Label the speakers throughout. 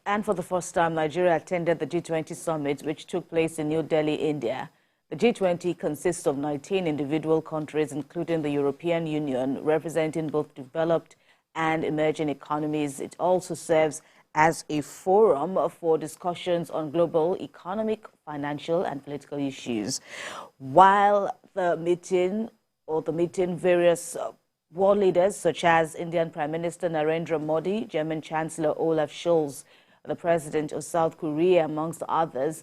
Speaker 1: and for the first time, Nigeria attended the G20 summit, which took place in New Delhi, India. The G20 consists of 19 individual countries, including the European Union, representing both developed and emerging economies. It also serves as a forum for discussions on global economic, financial, and political issues. While the meeting, various world leaders such as Indian Prime Minister Narendra Modi, German Chancellor Olaf Scholz, the President of South Korea, amongst others,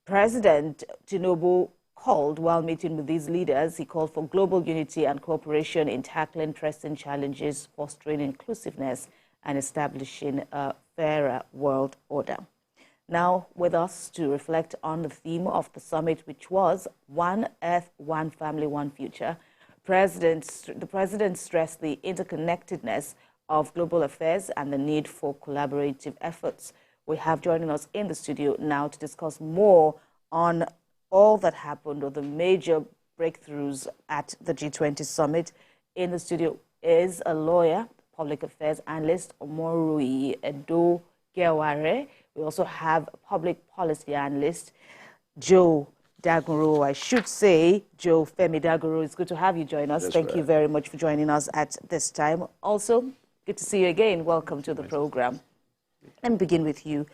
Speaker 1: President Tinubu called, while meeting with these leaders, he called for global unity and cooperation in tackling pressing challenges, fostering inclusiveness, and establishing a fairer world order. Now, with us to reflect on the theme of the summit, which was One Earth, One Family, One Future, the President stressed the interconnectedness of global affairs and the need for collaborative efforts. We have joining us in the studio now to discuss more on all that happened or the major breakthroughs at the G20 summit. In the studio is a lawyer, public affairs analyst, Omorui Edo-Geware. We also have a public policy analyst, Joe Dagoro. I should say Joe Femi Dagoro. It's good to have you join us. Thank you very much for joining us at this time. Also, good to see you again. Welcome to the program. Let me begin with you.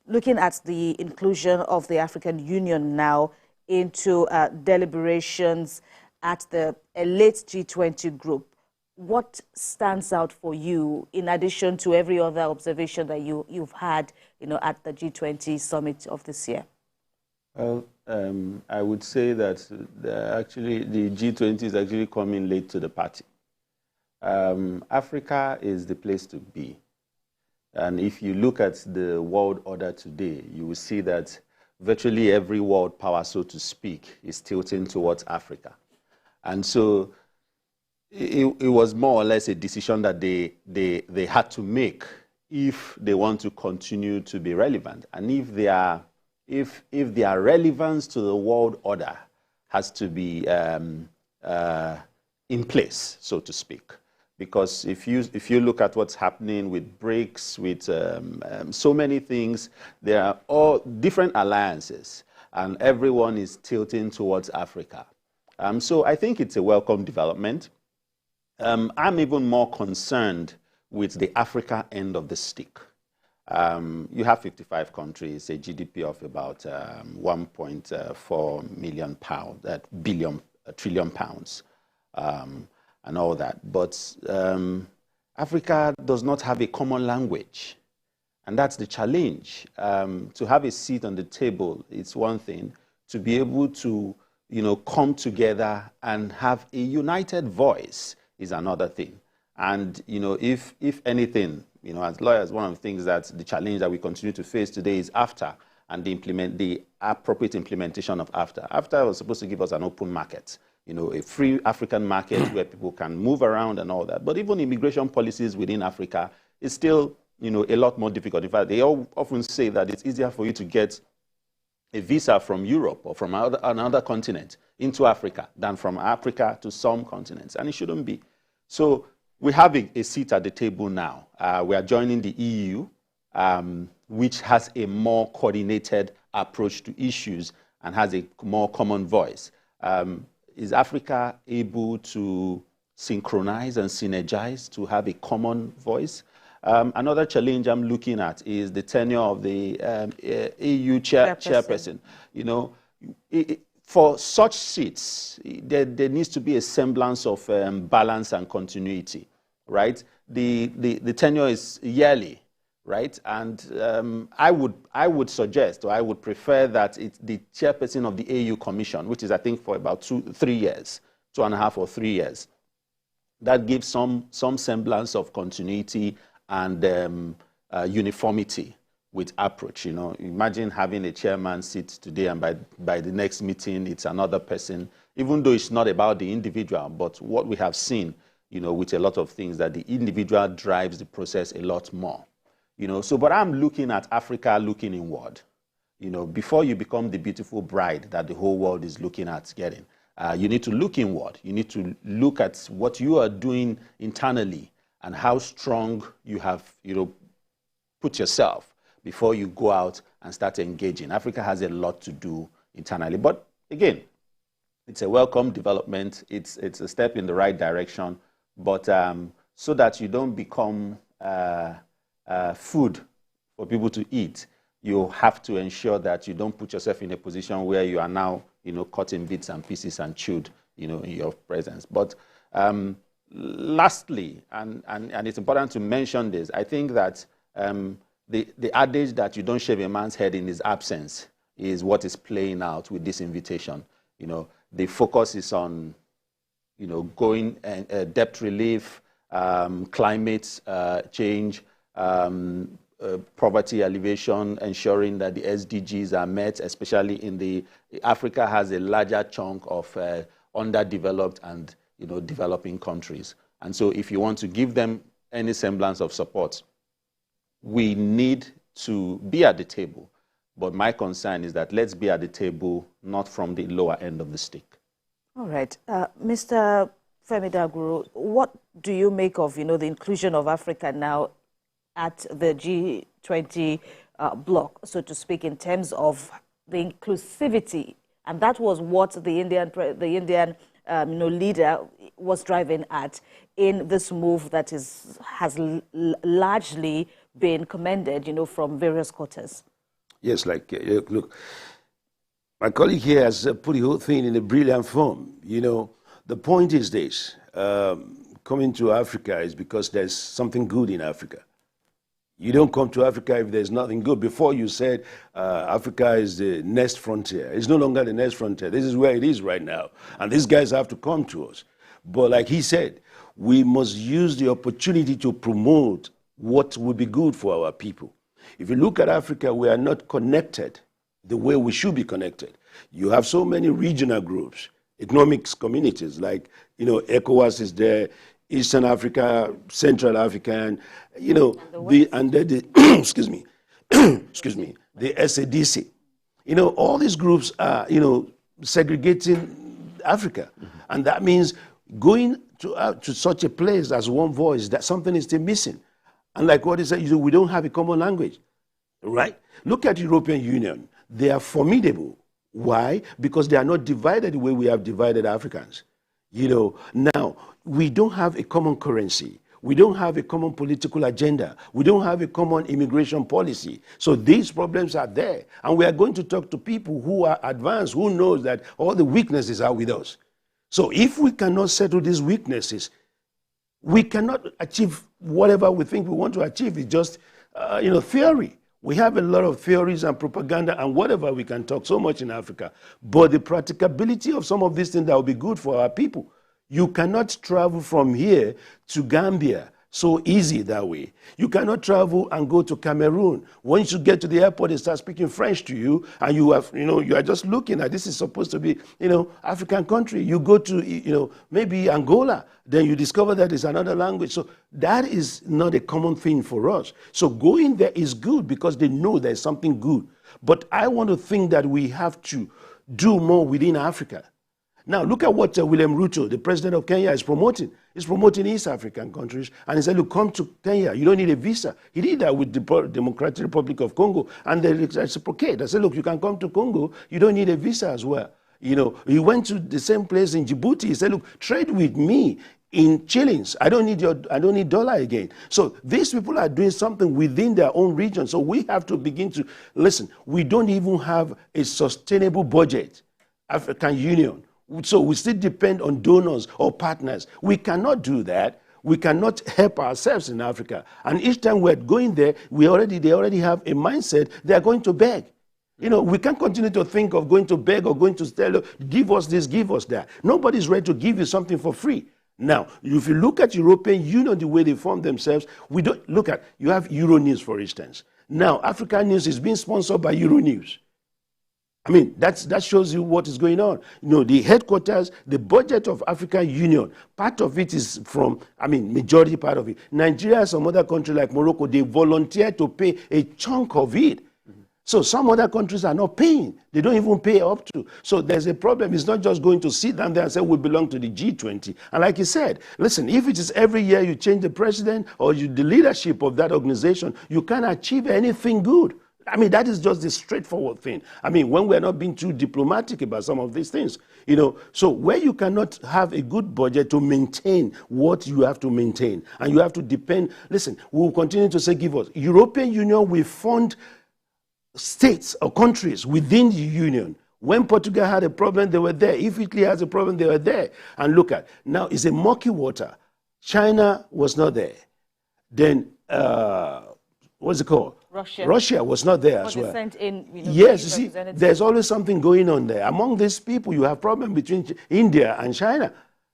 Speaker 1: Looking at the inclusion of the African Union now into deliberations at the late G20 group, what stands out for you in addition to every other observation that you've had, at the G20 summit of this year?
Speaker 2: Well, I would say that the G20 is actually coming late to the party. Africa is the place to be. And if you look at the world order today, you will see that virtually every world power, so to speak, is tilting towards Africa. And so it was more or less a decision that they had to make if they want to continue to be relevant. And if their relevance to the world order has to be in place, so to speak. Because if you look at what's happening with BRICS, with so many things, there are all different alliances, and everyone is tilting towards Africa. So I think it's a welcome development. I'm even more concerned with the Africa end of the stick. You have 55 countries, a GDP of about 1.4 trillion pounds. And all that. But Africa does not have a common language. And that's the challenge. To have a seat on the table is one thing. To be able to, come together and have a united voice is another thing. And, if anything, as lawyers, one of the things that the challenge that we continue to face today is AfTA and the appropriate implementation of AfTA. AfTA was supposed to give us an open market. A free African market where people can move around and all that. But even immigration policies within Africa is still, a lot more difficult. In fact, they often say that it's easier for you to get a visa from Europe or from another continent into Africa than from Africa to some continents, and it shouldn't be. So we're having a seat at the table now. We are joining the EU, which has a more coordinated approach to issues and has a more common voice. Is Africa able to synchronize and synergize to have a common voice? Another challenge I'm looking at is the tenure of the EU chairperson. For such seats, there needs to be a semblance of balance and continuity, right? The tenure is yearly, right? And I would suggest, or I would prefer that it's the chairperson of the AU Commission, which is, I think, for about 3 years, 2.5 or 3 years. That gives some semblance of continuity and uniformity with approach. Imagine having a chairman sit today, and by the next meeting, it's another person, even though it's not about the individual, but what we have seen, with a lot of things, that the individual drives the process a lot more. But I'm looking at Africa looking inward. Before you become the beautiful bride that the whole world is looking at getting, you need to look inward. You need to look at what you are doing internally and how strong you have, put yourself before you go out and start engaging. Africa has a lot to do internally. But again, it's a welcome development. It's a step in the right direction. But so that you don't become food for people to eat, you have to ensure that you don't put yourself in a position where you are now, cut in bits and pieces and chewed, in your presence. But lastly, and it's important to mention this, I think that the adage that you don't shave a man's head in his absence is what is playing out with this invitation. The focus is on, going debt relief, climate change, poverty alleviation, ensuring that the SDGs are met, especially in Africa has a larger chunk of underdeveloped and developing countries. And so if you want to give them any semblance of support, we need to be at the table. But my concern is that let's be at the table, not from the lower end of the stick.
Speaker 1: All right. Mr. Femi Daguru, what do you make of, the inclusion of Africa now at the G20 bloc, so to speak, in terms of the inclusivity? And that was what the Indian leader was driving at in this move that has largely been commended, from various quarters.
Speaker 3: Yes, look, my colleague here has put the whole thing in a brilliant form. The point is this, coming to Africa is because there's something good in Africa. You don't come to Africa if there's nothing good. Before you said Africa is the next frontier. It's no longer the next frontier. This is where it is right now. And these guys have to come to us. But like he said, we must use the opportunity to promote what would be good for our people. If you look at Africa, we are not connected the way we should be connected. You have so many regional groups, economic communities, like, ECOWAS is there, Eastern Africa, Central African, excuse me, the SADC. All these groups are, segregating Africa. And that means going to such a place as one voice, that something is still missing. And like what he said, we don't have a common language, right? Look at European Union. They are formidable. Why? Because they are not divided the way we have divided Africans. Now, we don't have a common currency. We don't have a common political agenda. We don't have a common immigration policy. So these problems are there. And we are going to talk to people who are advanced, who knows that all the weaknesses are with us. So if we cannot settle these weaknesses, we cannot achieve whatever we think we want to achieve. It's just, theory. We have a lot of theories and propaganda and whatever we can talk so much in Africa. But the practicability of some of these things that will be good for our people. You cannot travel from here to Gambia so easy that way. You cannot travel and go to Cameroon. Once you get to the airport, they start speaking French to you, and you have, you are just looking at this is supposed to be, African country. You go to, maybe Angola, then you discover that it's another language. So that is not a common thing for us. So going there is good because they know there's something good. But I want to think that we have to do more within Africa. Now, look at what William Ruto, the president of Kenya, is promoting. He's promoting East African countries. And he said, look, come to Kenya. You don't need a visa. He did that with the Democratic Republic of Congo. And they reciprocated. I said, look, you can come to Congo. You don't need a visa as well. He went to the same place in Djibouti. He said, look, trade with me in shillings. I don't need dollar again. So these people are doing something within their own region. So we have to begin to, listen, we don't even have a sustainable budget, African Union. So we still depend on donors or partners. We cannot do that. We cannot help ourselves in Africa. And each time we're going there, they already have a mindset they are going to beg. We can't continue to think of going to beg or going to tell, give us this, give us that. Nobody's ready to give you something for free. Now, if you look at European Union, the way they form themselves, you have Euronews, for instance. Now, African News is being sponsored by Euronews. I mean, that shows you what is going on. The headquarters, the budget of African Union, part of it is from, majority part of it. Nigeria and some other country like Morocco, they volunteer to pay a chunk of it. So some other countries are not paying. They don't even pay up to. So there's a problem. It's not just going to sit down there and say we belong to the G20. And like you said, listen, if it is every year you change the president or the leadership of that organization, you can't achieve anything good. I mean, that is just the straightforward thing. I mean, when we're not being too diplomatic about some of these things, you know, so where you cannot have a good budget to maintain what you have to maintain, and you have to depend, listen, we will continue to say, give us. European Union will fund states or countries within the union. When Portugal had a problem, they were there. If Italy has a problem, they were there. And look at, now it's a murky water. China was not there. Then, what's it called? Russia was not there as well.
Speaker 1: Sent in,
Speaker 3: yes, you see, there's always something going on there. Among these people, you have problem between India and China.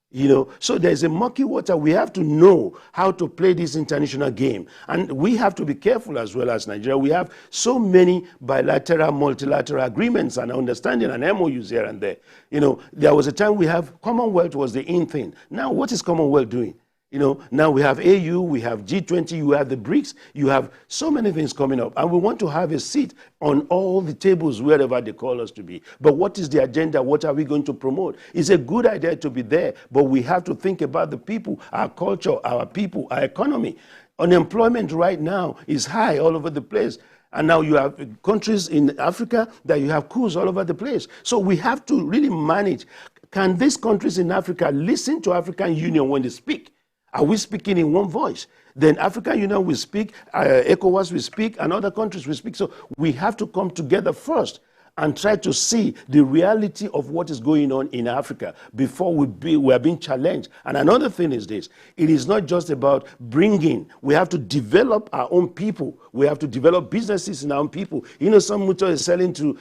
Speaker 3: You know, so there's a murky water. We have to know how to play this international game. And we have to be careful as well as Nigeria. We have so many bilateral, multilateral agreements and understanding and MOUs here and there. You know, there was a time we have Commonwealth was the in thing. Now, what is Commonwealth doing? You know, now we have AU, we have G20, you have the BRICS, you have so many things coming up. And we want to have a seat on all the tables wherever they call us to be. But what is the agenda? What are we going to promote? It's a good idea to be there, but we have to think about the people, our culture, our people, our economy. Unemployment right now is high all over the place. And now you have countries in Africa that you have coups all over the place. So we have to really manage. Can these countries in Africa listen to African Union when they speak? Are we speaking in one voice? Then African Union will speak, ECOWAS will speak, and other countries will speak. So we have to come together first and try to see the reality of what is going on in Africa before we are being challenged. And another thing is this. It is not just about bringing. We have to develop our own people. We have to develop businesses in our own people. You know, some mutual is selling to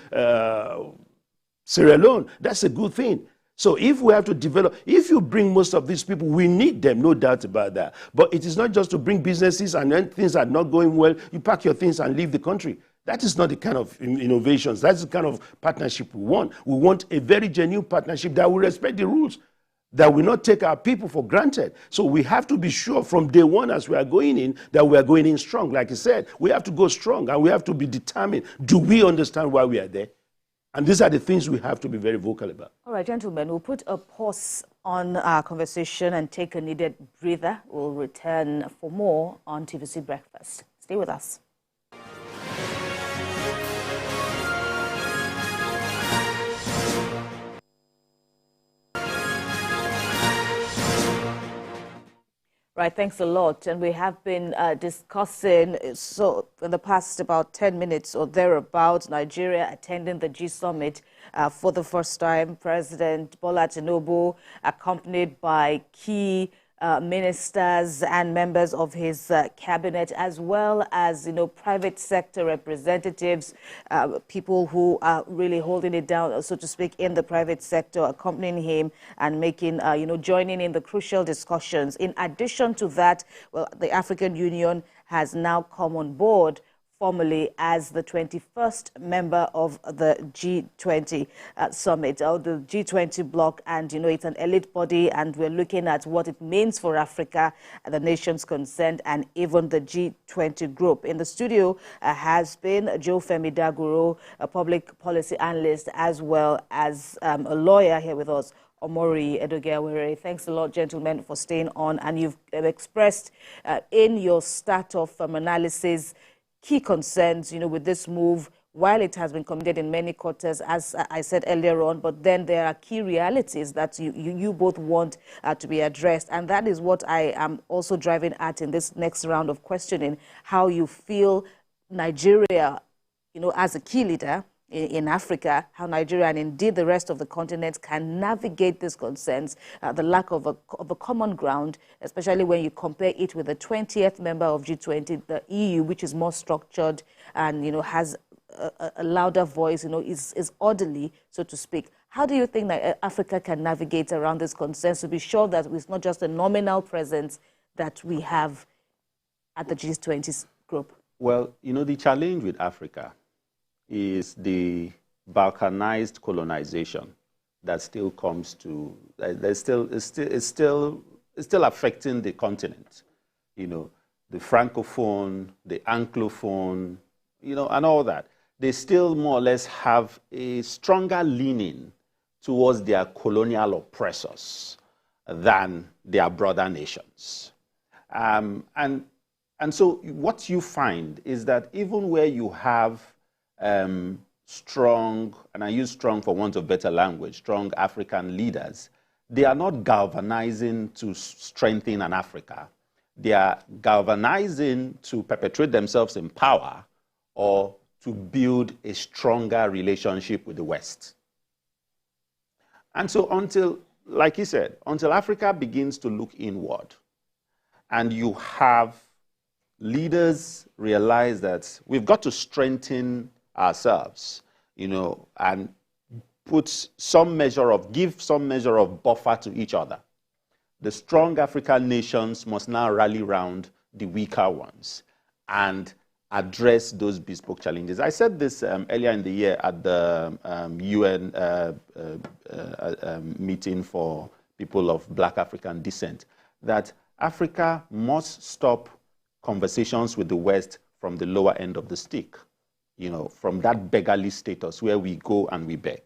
Speaker 3: Sierra Leone. That's a good thing. So if we have to develop, if you bring most of these people, we need them, no doubt about that. But it is not just to bring businesses and then things are not going well, you pack your things and leave the country. That is not the kind of innovations. That's the kind of partnership we want. We want a very genuine partnership that will respect the rules, that will not take our people for granted. So we have to be sure from day one as we are going in, that we are going in strong. Like I said, we have to go strong and we have to be determined. Do we understand why we are there? And these are the things we have to be very vocal about.
Speaker 1: All right, gentlemen, we'll put a pause on our conversation and take a needed breather. We'll return for more on TVC Breakfast. Stay with us. Right, thanks a lot. And we have been discussing, so in the past about 10 minutes or thereabouts, Nigeria attending the G Summit for the first time. President Bola Tinubu, accompanied by key ministers and members of his cabinet, as well as, private sector representatives, people who are really holding it down, so to speak, in the private sector, accompanying him and making, joining in the crucial discussions. In addition to that, well, the African Union has now come on board formally as the 21st member of the G20 summit, or the G20 bloc, and it's an elite body, and we're looking at what it means for Africa, the nations concerned, and even the G20 group. In the studio has been Joe Femi Daguro, a public policy analyst, as well as a lawyer here with us, Omori Edogiawere. Thanks a lot, gentlemen, for staying on, and you've expressed in your start-off analysis key concerns, with this move, while it has been committed in many quarters, as I said earlier on, but then there are key realities that you both want to be addressed. And that is what I am also driving at in this next round of questioning, how you feel Nigeria, as a key leader in Africa, how Nigeria and indeed the rest of the continent can navigate these concerns, the lack of a common ground, especially when you compare it with the 20th member of G20, the EU, which is more structured and, has a louder voice, is orderly, so to speak. How do you think that Africa can navigate around these concerns to be sure that it's not just a nominal presence that we have at the G20 group?
Speaker 2: Well, the challenge with Africa is the balkanized colonization that still comes to, it's still affecting the continent. The francophone, the anglophone, and all that. they still more or less have a stronger leaning towards their colonial oppressors than their brother nations. And so what you find is that even where you have strong, and I use strong for want of better language, strong African leaders, they are not galvanizing to strengthen an Africa. They are galvanizing to perpetuate themselves in power or to build a stronger relationship with the West. And so until, like he said, until Africa begins to look inward and you have leaders realize that we've got to strengthen ourselves, and give some measure of buffer to each other. The strong African nations must now rally around the weaker ones and address those bespoke challenges. I said this earlier in the year at the UN meeting for people of Black African descent, that Africa must stop conversations with the West from the lower end of the stick, from that beggarly status where we go and we beg.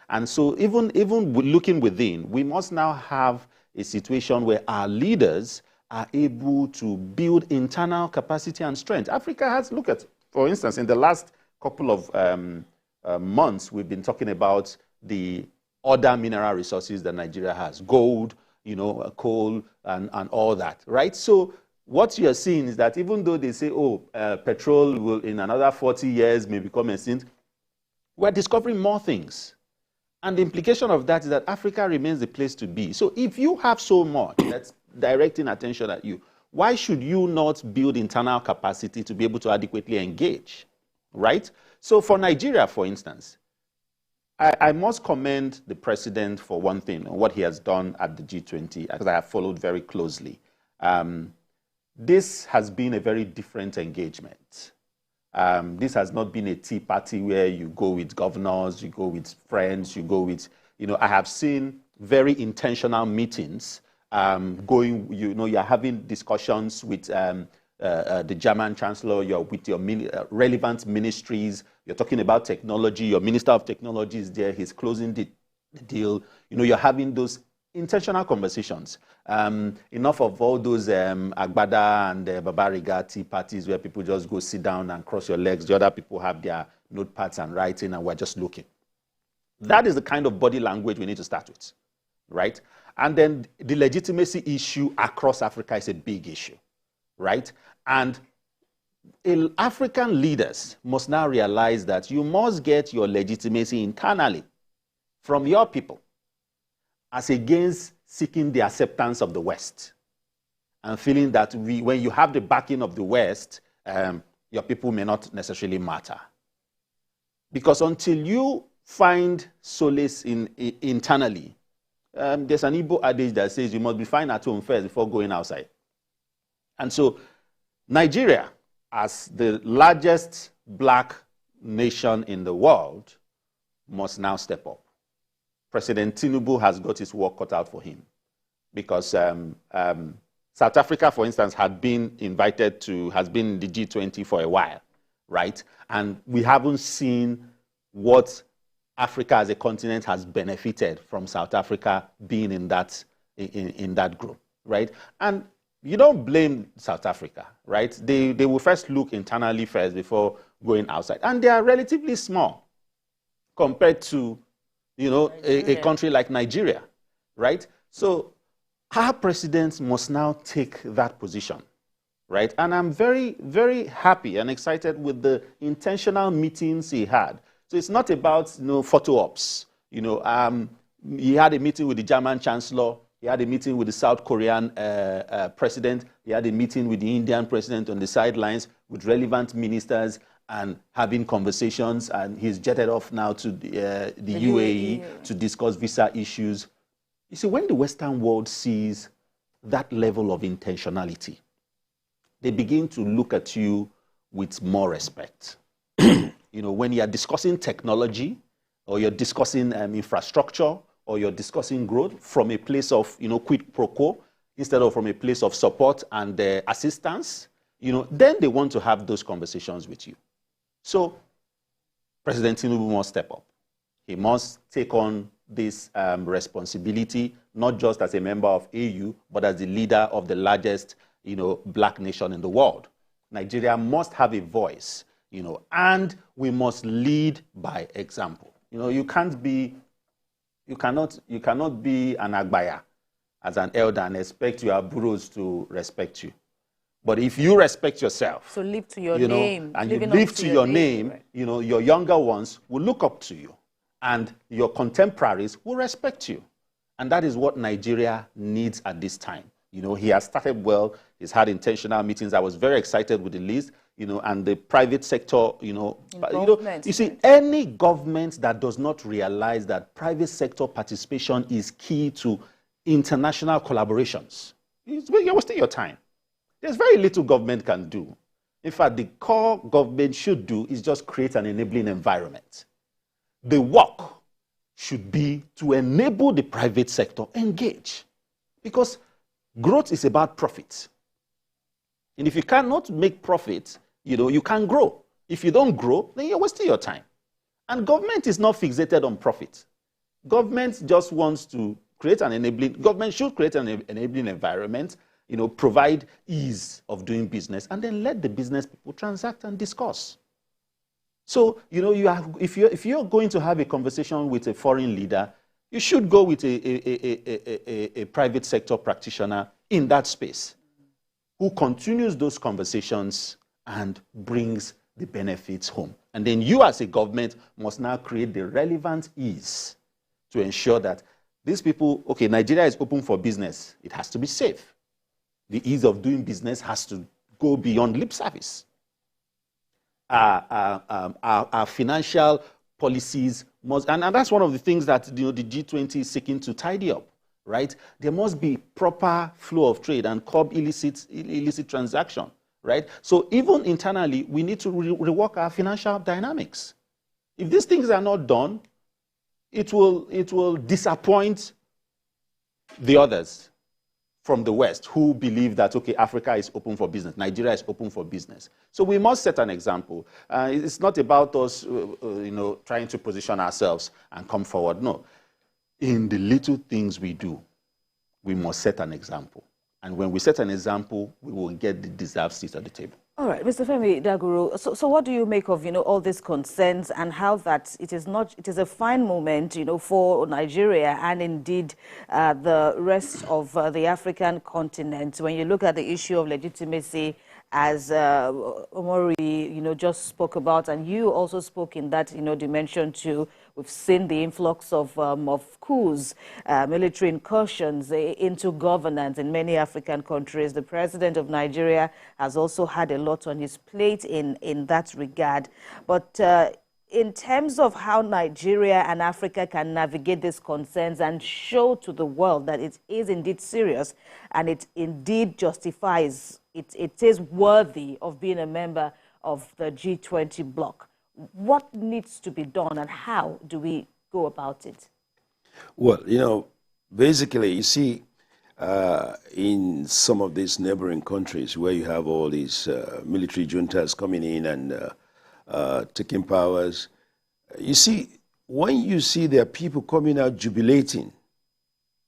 Speaker 2: And so even looking within, we must now have a situation where our leaders are able to build internal capacity and strength. Africa has, for instance, in the last couple of months, we've been talking about the other mineral resources that Nigeria has, gold, coal, and all that, right? So what you're seeing is that even though they say, petrol will in another 40 years may become extinct, we're discovering more things. And the implication of that is that Africa remains the place to be. So if you have so much that's directing attention at you, why should you not build internal capacity to be able to adequately engage, right? So for Nigeria, for instance, I must commend the president for one thing, what he has done at the G20, because I have followed very closely. This has been a very different engagement. This has not been a tea party where you go with governors, you go with friends, you go with, I have seen very intentional meetings you're having discussions with the German chancellor, you're with your relevant ministries, you're talking about technology, your minister of technology is there, he's closing the deal. You're having those intentional conversations. Enough of all those Agbada and Babariga tea parties where people just go sit down and cross your legs. The other people have their notepads and writing and we're just looking. That is the kind of body language we need to start with, right? And then the legitimacy issue across Africa is a big issue, right? And African leaders must now realize that you must get your legitimacy internally from your people as against seeking the acceptance of the West and feeling that when you have the backing of the West, your people may not necessarily matter. Because until you find solace internally, there's an Igbo adage that says you must be fine at home first before going outside. And so Nigeria, as the largest Black nation in the world, must now step up. President Tinubu has got his work cut out for him because South Africa, for instance, has been in the G20 for a while, right? And we haven't seen what Africa as a continent has benefited from South Africa being in that group, right? And you don't blame South Africa, right? They will first look internally first before going outside. And they are relatively small compared to, a country like Nigeria, right? So our president must now take that position, right? And I'm very, very happy and excited with the intentional meetings he had. So it's not about, photo ops. He had a meeting with the German chancellor. He had a meeting with the South Korean president. He had a meeting with the Indian president on the sidelines with relevant ministers and having conversations. And he's jetted off now to the UAE to discuss visa issues. You see, when the Western world sees that level of intentionality, they begin to look at you with more respect. When you're discussing technology or you're discussing infrastructure or you're discussing growth from a place of, quid pro quo instead of from a place of support and assistance, then they want to have those conversations with you. So President Tinubu must step up. He must take on this responsibility, not just as a member of AU, but as the leader of the largest, black nation in the world. Nigeria must have a voice, and we must lead by example. You cannot be an agbaya as an elder and expect your burros to respect you. But if you respect yourself,
Speaker 1: so live to your name,
Speaker 2: and you live to your name, right, your younger ones will look up to you, and your contemporaries will respect you. And that is what Nigeria needs at this time. He has started well. He's had intentional meetings. I was very excited with the list, and the private sector, you see, any government that does not realize that private sector participation is key to international collaborations, you're wasting your time. There's very little government can do. In fact, the core government should do is just create an enabling environment. The work should be to enable the private sector engage, because growth is about profit. And if you cannot make profit, you can't grow. If you don't grow, then you're wasting your time. And government is not fixated on profit. Government just wants to create an enabling, government should create an enabling environment, provide ease of doing business, and then let the business people transact and discuss. So, if you're going to have a conversation with a foreign leader, you should go with a private sector practitioner in that space who continues those conversations and brings the benefits home. And then you as a government must now create the relevant ease to ensure that these people, okay, Nigeria is open for business. It has to be safe. The ease of doing business has to go beyond lip service. Our financial policies must, and that's one of the things that the G20 is seeking to tidy up, right? There must be proper flow of trade and curb illicit transaction, right? So even internally, we need to rework our financial dynamics. If these things are not done, it will disappoint the others from the West who believe that, okay, Africa is open for business, Nigeria is open for business. So we must set an example. It's not about us, trying to position ourselves and come forward. No. In the little things we do, we must set an example. And when we set an example, we will get the deserved seat at the table. All right,
Speaker 1: Mr. Femi Daguru, so what do you make of, all these concerns and how that it is a fine moment, for Nigeria and indeed the rest of the African continent when you look at the issue of legitimacy, as Omori, just spoke about, and you also spoke in that, dimension too. We've seen the influx of coups, military incursions into governance in many African countries. The president of Nigeria has also had a lot on his plate in that regard. But in terms of how Nigeria and Africa can navigate these concerns and show to the world that it is indeed serious and it indeed justifies, it is worthy of being a member of the G20 bloc, what needs to be done and how do we go about it?
Speaker 3: Well, basically, you see, in some of these neighboring countries where you have all these military juntas coming in and taking powers, you see, when you see there are people coming out jubilating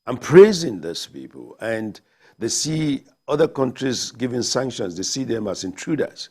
Speaker 3: and praising those people, and they see other countries giving sanctions, they see them as intruders,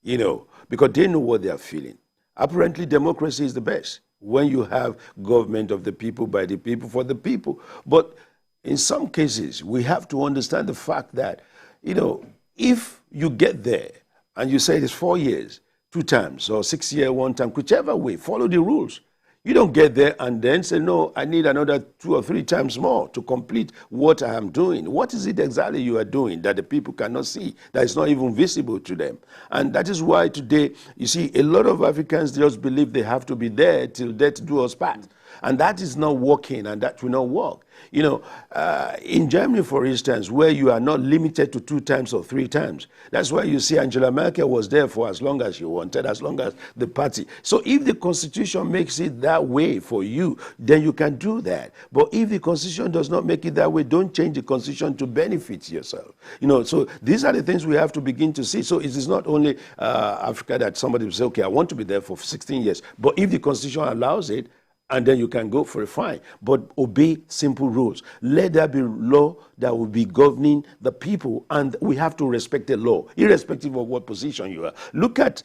Speaker 3: because they know what they are feeling. Apparently, democracy is the best when you have government of the people, by the people, for the people. But in some cases, we have to understand the fact that, if you get there and you say it's 4 years, 2 times, or 6 years, 1 time, whichever way, follow the rules. You don't get there and then say, no, I need another 2 or 3 times more to complete what I am doing. What is it exactly you are doing that the people cannot see, that is not even visible to them? And that is why today, you see, a lot of Africans just believe they have to be there till death do us part. And that is not working, and that will not work. You know, in Germany, for instance, where you are not limited to 2 times or 3 times, that's why you see Angela Merkel was there for as long as she wanted, as long as the party. So if the Constitution makes it that way for you, then you can do that. But if the Constitution does not make it that way, don't change the Constitution to benefit yourself. You know, so these are the things we have to begin to see. So it is not only Africa that somebody will say, okay, I want to be there for 16 years. But if the Constitution allows it, and then you can go for a fine. But obey simple rules. Let there be law that will be governing the people, and we have to respect the law, irrespective of what position you are. Look at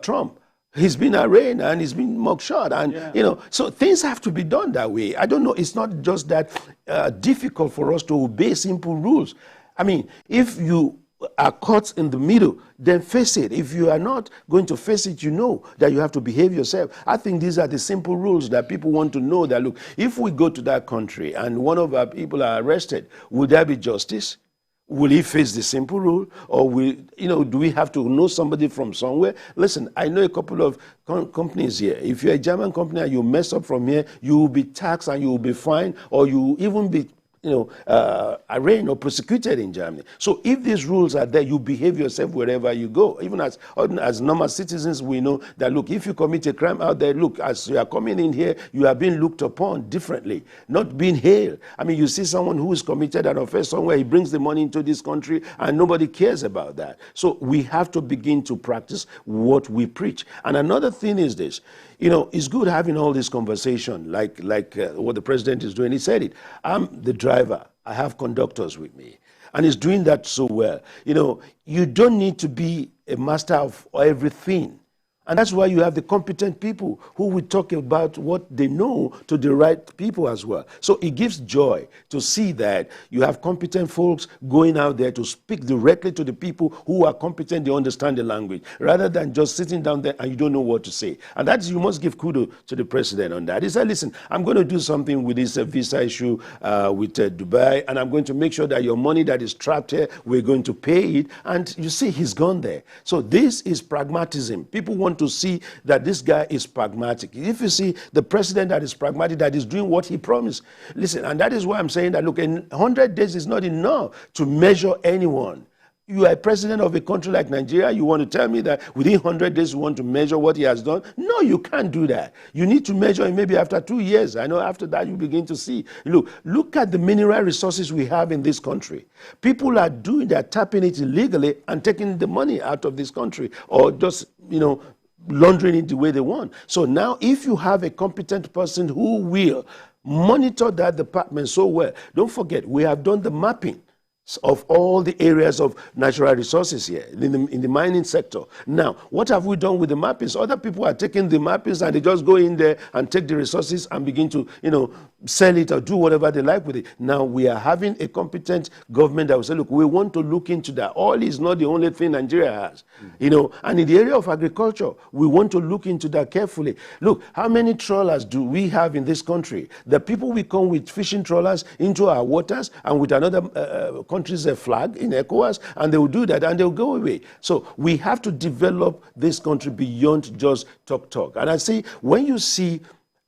Speaker 3: Trump. He's been arraigned and he's been mugshot, and you know, so things have to be done that way. I don't know. It's not just that difficult for us to obey simple rules. I mean, if you are caught in the middle, then face it. If you are not going to face it, you know that you have to behave yourself. I think these are the simple rules that people want to know, that look, if we go to that country and one of our people are arrested, will there be justice? Will he face the simple rule? Or will, you know, do we have to know somebody from somewhere? Listen, I know a couple of companies here. If you're a German company and you mess up from here, you will be taxed and you will be fined, or you will even be, you know, arraigned or prosecuted in Germany. So if these rules are there, you behave yourself wherever you go. Even as normal citizens, we know that, look, if you commit a crime out there, look, as you are coming in here, you are being looked upon differently, not being hailed. I mean, you see someone who is committed an offense somewhere, he brings the money into this country, and nobody cares about that. So we have to begin to practice what we preach. And another thing is this. You know, it's good having all this conversation like what the president is doing. He said it. I'm the driver. I have conductors with me. And he's doing that so well. You know, you don't need to be a master of everything. And that's why you have the competent people who will talk about what they know to the right people as well. So it gives joy to see that you have competent folks going out there to speak directly to the people who are competent, they understand the language, rather than just sitting down there and you don't know what to say. And that is, you must give kudos to the president on that. He said, listen, I'm going to do something with this visa issue with Dubai, and I'm going to make sure that your money that is trapped here, we're going to pay it. And you see, he's gone there. So this is pragmatism. People want to see that this guy is pragmatic. If you see the president that is pragmatic, that is doing what he promised, listen, and that is why I'm saying that, look, in 100 days is not enough to measure anyone. You are a president of a country like Nigeria, you want to tell me that within 100 days you want to measure what he has done? No, you can't do that. You need to measure him maybe after 2 years. I know after that you begin to see. Look at the mineral resources we have in this country. People are tapping it illegally and taking the money out of this country, or just, you know, laundering it the way they want. So now if you have a competent person who will monitor that department so well, don't forget, we have done the mapping of all the areas of natural resources here in the mining sector. Now, what have we done with the mappings? Other people are taking the mappings and they just go in there and take the resources and begin to, you know, sell it or do whatever they like with it. Now, we are having a competent government that will say, look, we want to look into that. Oil is not the only thing Nigeria has, you know, and in the area of agriculture, we want to look into that carefully. Look, how many trawlers do we have in this country? The people will come with fishing trawlers into our waters and with another country's flag in ECOWAS, and they will do that and they'll go away. So we have to develop this country beyond just talk. And I see, when you see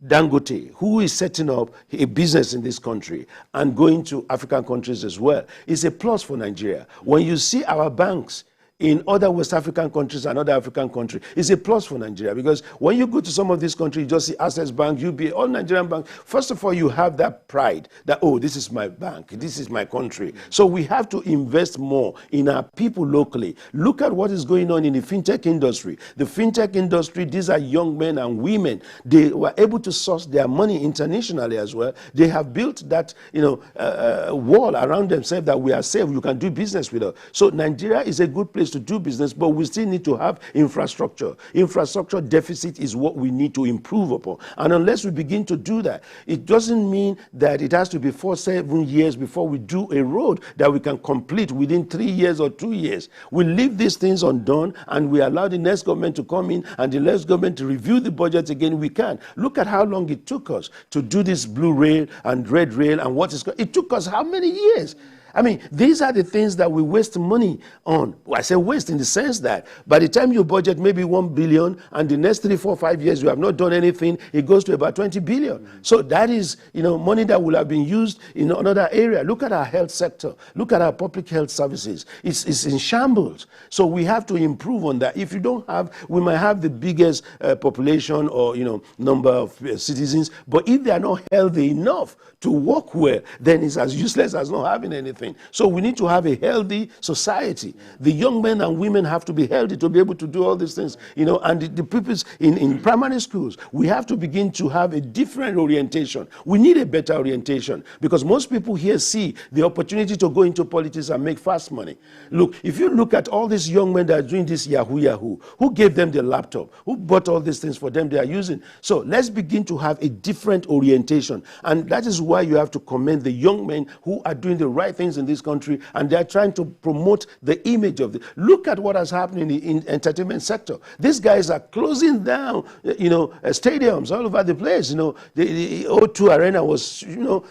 Speaker 3: Dangote, who is setting up a business in this country and going to African countries as well, it's a plus for Nigeria. When you see our banks in other West African countries and other African countries, it's a plus for Nigeria, because when you go to some of these countries, you just see Access Bank, UBA, all Nigerian banks. First of all, you have that pride that, oh, this is my bank, this is my country. So we have to invest more in our people locally. Look at what is going on in the fintech industry. The fintech industry, these are young men and women. They were able to source their money internationally as well. They have built that, you know, wall around themselves that we are safe, you can do business with us. So Nigeria is a good place to do business, but we still need to have infrastructure. Infrastructure deficit is what we need to improve upon. And unless we begin to do that, it doesn't mean that it has to be 4-7 years before we do a road that we can complete within 3 years or 2 years. We leave these things undone and we allow the next government to come in and the next government to review the budget again. We can. Look at how long it took us to do this blue rail and red rail and what is going. It took us how many years? I mean, these are the things that we waste money on. Well, I say waste in the sense that by the time you budget maybe 1 billion and the next 3, 4, 5 years you have not done anything, it goes to about 20 billion. So that is, money that will have been used in another area. Look at our health sector. Look at our public health services. It's in shambles. So we have to improve on that. If you don't have, we might have the biggest population or, number of citizens, but if they are not healthy enough to work well, then it's as useless as not having anything. So we need to have a healthy society. The young men and women have to be healthy to be able to do all these things, and the people in primary schools, we have to begin to have a different orientation. We need a better orientation because most people here see the opportunity to go into politics and make fast money. Look, if you look at all these young men that are doing this Yahoo, who gave them the laptop, who bought all these things for them they are using. So let's begin to have a different orientation. And that is why you have to commend the young men who are doing the right things in this country, and they're trying to promote the image of the. Look at what has happened in the entertainment sector. These guys are closing down, stadiums all over the place. The O2 Arena was,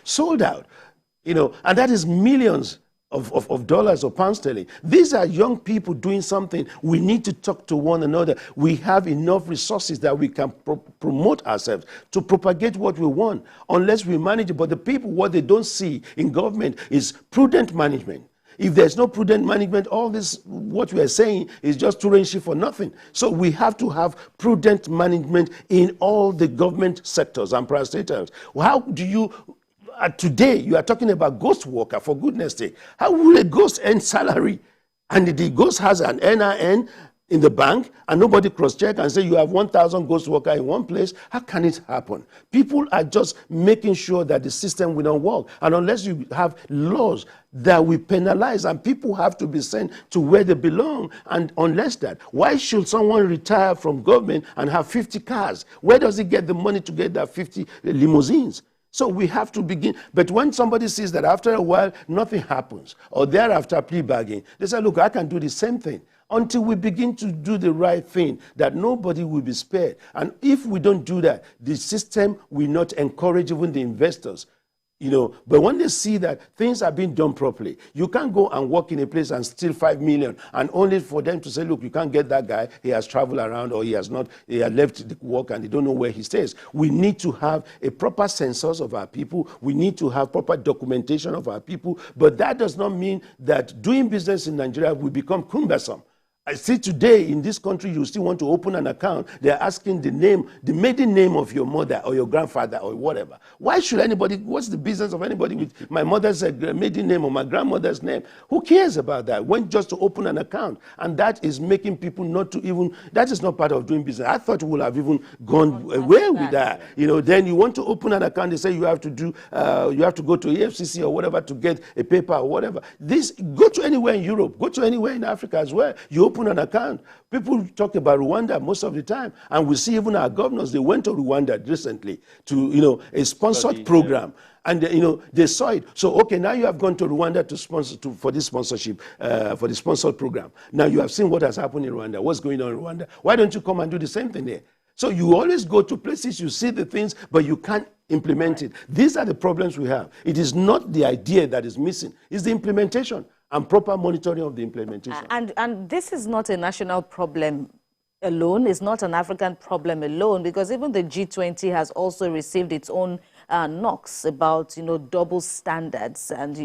Speaker 3: sold out. And that is millions of dollars or pounds sterling. These are young people doing something. We need to talk to one another. We have enough resources that we can promote ourselves to propagate what we want, unless we manage it. But the people, what they don't see in government is prudent management. If there's no prudent management, all this, what we are saying, is just touring for nothing. So we have to have prudent management in all the government sectors and parastatals. How do you... today, you are talking about ghost worker, for goodness sake. How will a ghost earn salary? And the ghost has an NIN in the bank, and nobody cross-check and say you have 1,000 ghost worker in one place. How can it happen? People are just making sure that the system will not work. And unless you have laws that will penalize, and people have to be sent to where they belong, and unless that, why should someone retire from government and have 50 cars? Where does he get the money to get that 50 limousines? So we have to begin. But when somebody sees that after a while, nothing happens, or thereafter plea bargain, they say, look, I can do the same thing. Until we begin to do the right thing, that nobody will be spared. And if we don't do that, the system will not encourage even the investors. But when they see that things are being done properly, you can't go and work in a place and steal 5 million, and only for them to say, look, you can't get that guy, he has traveled around, or he has left the work and they don't know where he stays. We need to have a proper census of our people. We need to have proper documentation of our people. But that does not mean that doing business in Nigeria will become cumbersome. I see today in this country, you still want to open an account. They're asking the maiden name of your mother or your grandfather or whatever. Why should anybody, what's the business of anybody with my mother's maiden name or my grandmother's name? Who cares about that? When just to open an account. And that is making people not to even, that is not part of doing business. I thought we would have even gone away with that. Then you want to open an account, they say you have to do, you have to go to EFCC or whatever to get a paper or whatever. Go to anywhere in Europe, go to anywhere in Africa as well. You open an account. People talk about Rwanda most of the time, and we see even our governors, they went to Rwanda recently to a sponsored program, and they saw it. So okay, now you have gone to Rwanda to sponsor for this sponsorship, for the sponsored program. Now you have seen what has happened in Rwanda, what's going on in Rwanda. Why don't you come and do the same thing there? So you always go to places, you see the things, but you can't implement it. These are the problems we have. It is not the idea that is missing, it's the implementation and proper monitoring of the implementation.
Speaker 1: And this is not a national problem alone. It's not an African problem alone, because even the G20 has also received its own knocks about, double standards. And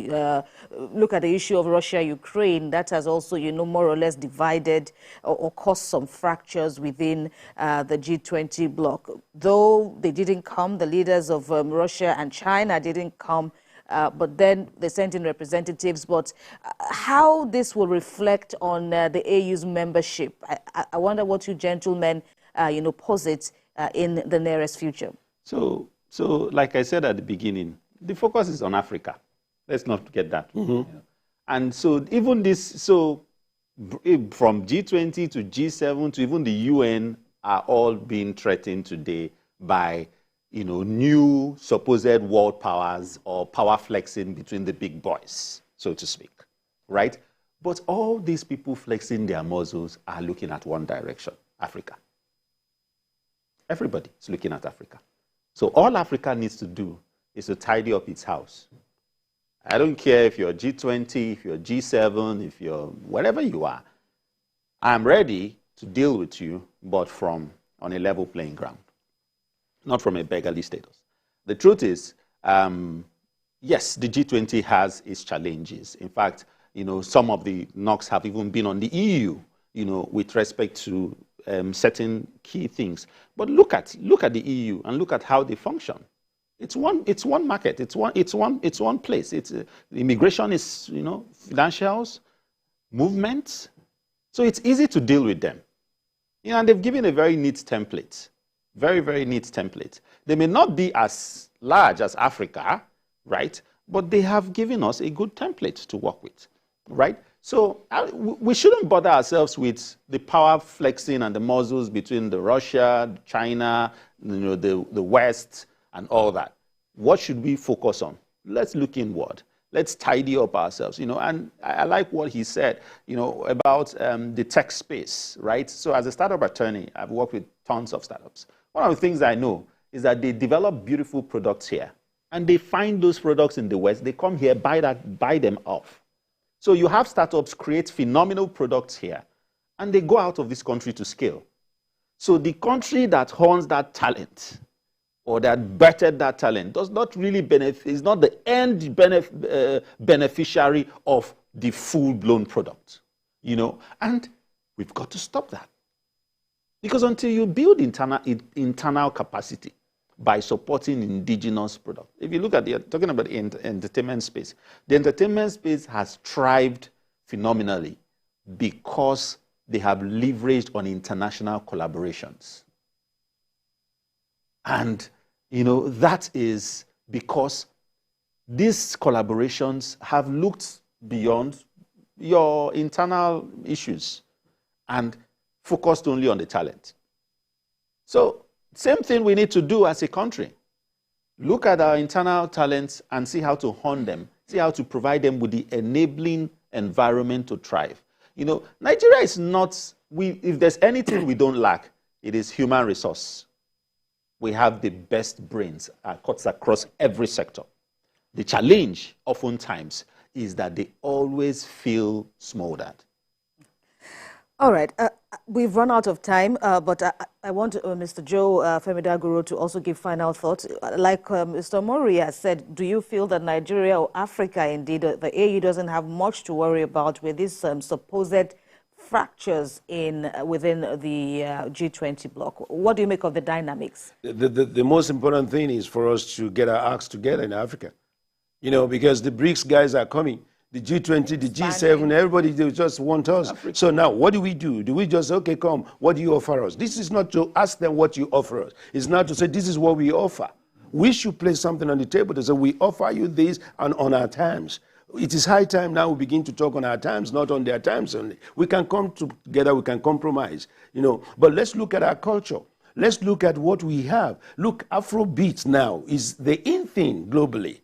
Speaker 1: look at the issue of Russia-Ukraine. That has also, more or less divided or caused some fractures within the G20 bloc. Though they didn't come, the leaders of Russia and China didn't come, but then they sent in representatives. But how this will reflect on the AU's membership, I wonder what you gentlemen, posit in the nearest future. So,
Speaker 2: like I said at the beginning, the focus is on Africa. Let's not forget that. Mm-hmm. And so even this, from G20 to G7 to even the UN are all being threatened today by new supposed world powers or power flexing between the big boys, so to speak, right? But all these people flexing their muscles are looking at one direction, Africa. Everybody is looking at Africa. So all Africa needs to do is to tidy up its house. I don't care if you're G20, if you're G7, if you're whatever you are. I'm ready to deal with you, but on a level playing ground, not from a beggarly status. The truth is, yes, the G20 has its challenges. In fact, some of the knocks have even been on the EU, with respect to certain key things. But look at the EU and look at how they function. It's one market. It's one place. Immigration is, financials, movements. So it's easy to deal with them. And they've given a very neat template. Very, very neat template. They may not be as large as Africa, right? But they have given us a good template to work with, right? So we shouldn't bother ourselves with the power flexing and the muscles between the Russia, China, the West, and all that. What should we focus on? Let's look inward. Let's tidy up ourselves, and I like what he said, about the tech space, right? So as a startup attorney, I've worked with tons of startups. One of the things I know is that they develop beautiful products here, and they find those products in the West. They come here, buy them off. So you have startups create phenomenal products here, and they go out of this country to scale. So the country that owns that talent or that bettered that talent does not really benefit, is not the end beneficiary of the full-blown product, and we've got to stop that. Because until you build internal capacity by supporting indigenous products, if you look at talking about the entertainment space has thrived phenomenally because they have leveraged on international collaborations. And, that is because these collaborations have looked beyond your internal issues and focused only on the talent. So, same thing we need to do as a country. Look at our internal talents and see how to hone them, see how to provide them with the enabling environment to thrive. Nigeria is not, if there's anything we don't lack, it is human resource. We have the best brains cuts across every sector. The challenge oftentimes is that they always feel smoldered.
Speaker 1: All right. We've run out of time, but I want Mr. Joe Femidaguro to also give final thoughts. Like Mr. Moria said, do you feel that Nigeria or Africa, indeed, the AU doesn't have much to worry about with these supposed fractures within the G20 bloc? What do you make of the dynamics?
Speaker 3: The most important thing is for us to get our acts together in Africa, because the BRICS guys are coming. The G20, the G7, everybody, they just want us. Africa. So now, what do? Do we just, okay, come, what do you offer us? This is not to ask them what you offer us. It's not to say, this is what we offer. We should place something on the table to say, we offer you this and on our terms. It is high time now we begin to talk on our terms, not on their terms only. We can come together, we can compromise, But let's look at our culture. Let's look at what we have. Look, Afrobeat now is the in thing globally.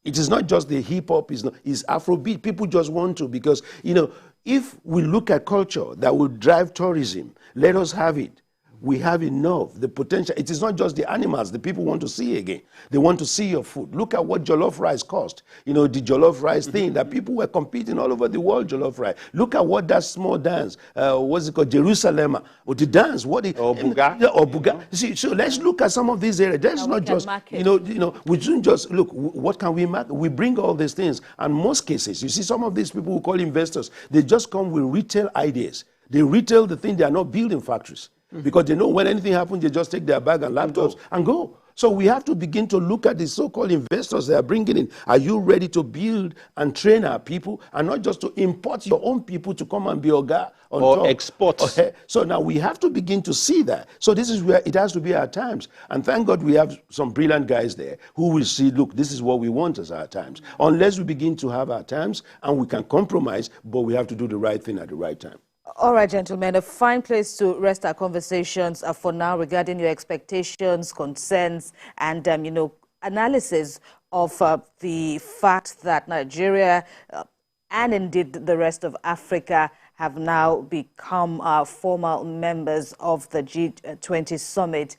Speaker 3: It is not just the hip-hop, it's Afrobeat. People just want to because, if we look at culture that will drive tourism, let us have it. We have enough, the potential. It is not just the animals the people want to see again. They want to see your food. Look at what jollof rice cost. The jollof rice thing that people were competing all over the world, jollof rice. Look at what that small dance, what's it called, Jerusalem, or the dance, or Buga. See, so let's look at some of these areas. That's not just, we shouldn't just, look, what can we market? We bring all these things. And most cases, you see some of these people who call investors, they just come with retail ideas. They retail the thing, they are not building factories. Because they know when anything happens, they just take their bag and laptops and go. So we have to begin to look at the so-called investors they are bringing in. Are you ready to build and train our people and not just to import your own people to come and be Oga on
Speaker 2: or
Speaker 3: top?
Speaker 2: Export.
Speaker 3: So now we have to begin to see that. So this is where it has to be our times. And thank God we have some brilliant guys there who will see, look, this is what we want as our times. Unless we begin to have our times and we can compromise, but we have to do the right thing at the right time.
Speaker 1: All right, gentlemen, a fine place to rest our conversations for now regarding your expectations, concerns, and, analysis of the fact that Nigeria and indeed the rest of Africa have now become formal members of the G20 summit.